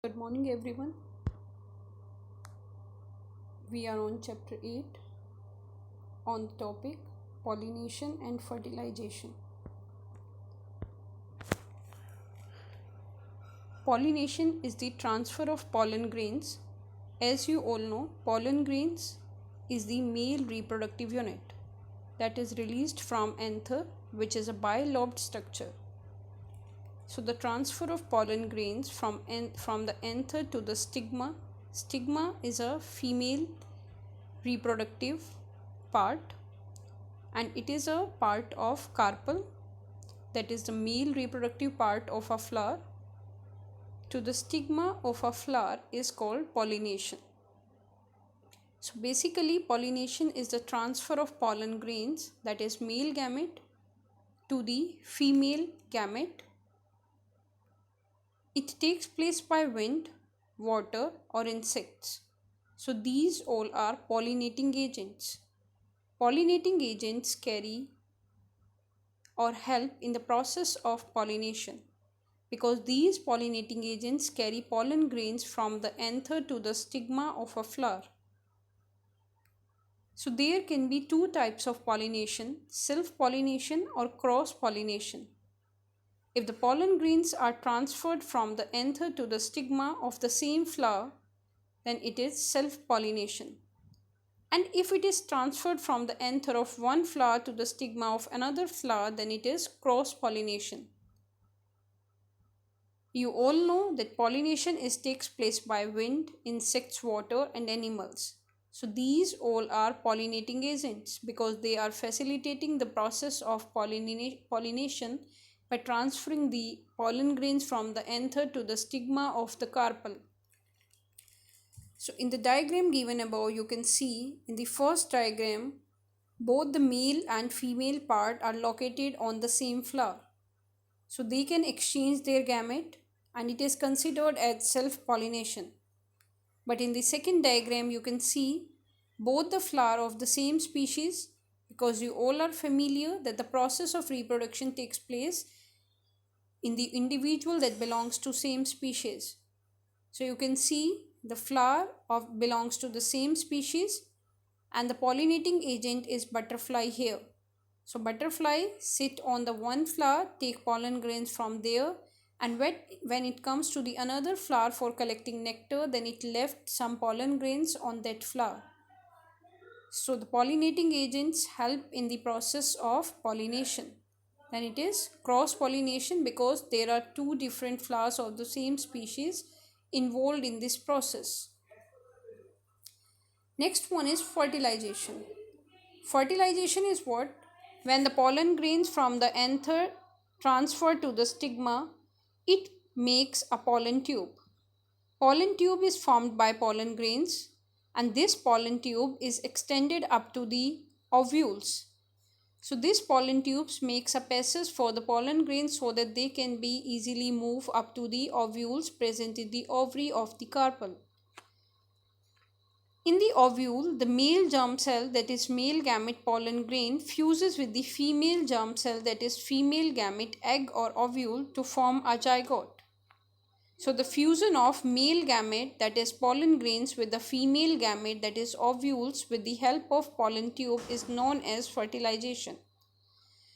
Good morning, everyone. We are on chapter 8 on the topic pollination and fertilization. Pollination is the transfer of pollen grains. As you all know, pollen grains is the male reproductive unit that is released from anther, which is a bilobed structure. So the transfer of pollen grains from the anther to the stigma. Stigma is a female reproductive part and it is a part of carpel, that is the male reproductive part of a flower, to the stigma of a flower is called pollination. So basically pollination is the transfer of pollen grains, that is male gamete, to the female gamete. It takes place by wind, water or insects. So these all are pollinating agents. Pollinating agents carry or help in the process of pollination because these pollinating agents carry pollen grains from the anther to the stigma of a flower. So there can be two types of pollination, self-pollination or cross-pollination. If the pollen grains are transferred from the anther to the stigma of the same flower, then it is self-pollination. And if it is transferred from the anther of one flower to the stigma of another flower, then it is cross-pollination. You all know that pollination takes place by wind, insects, water and animals. So these all are pollinating agents because they are facilitating the process of pollination by transferring the pollen grains from the anther to the stigma of the carpel. So in the diagram given above, you can see in the first diagram, both the male and female part are located on the same flower. So they can exchange their gamete and it is considered as self-pollination. But in the second diagram, you can see both the flower of the same species, because you all are familiar that the process of reproduction takes place in the individual that belongs to same species. So you can see the flower belongs to the same species and the pollinating agent is butterfly here. So butterfly sit on the one flower, take pollen grains from there, and when it comes to the another flower for collecting nectar, then it left some pollen grains on that flower. So the pollinating agents help in the process of pollination. Then it is cross pollination because there are two different flowers of the same species involved in this process. Next one is fertilization. Fertilization is what? When the pollen grains from the anther transfer to the stigma, it makes a pollen tube. Pollen tube is formed by pollen grains and this pollen tube is extended up to the ovules. So this pollen tubes makes a passage for the pollen grains so that they can be easily moved up to the ovules present in the ovary of the carpel. In the ovule, the male germ cell, that is male gamete pollen grain, fuses with the female germ cell, that is female gamete egg or ovule, to form a zygote. So the fusion of male gamete, that is pollen grains, with the female gamete, that is ovules, with the help of pollen tube is known as fertilization.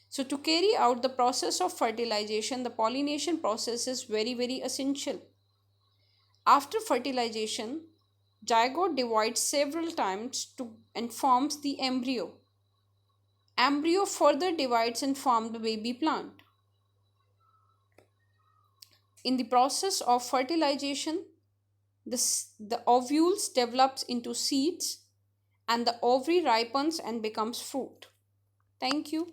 So to carry out the process of fertilization, the pollination process is very essential. After fertilization, zygote divides several times and forms the embryo. Embryo further divides and forms the baby plant. In the process of fertilization, the ovules develops into seeds and the ovary ripens and becomes fruit. Thank you.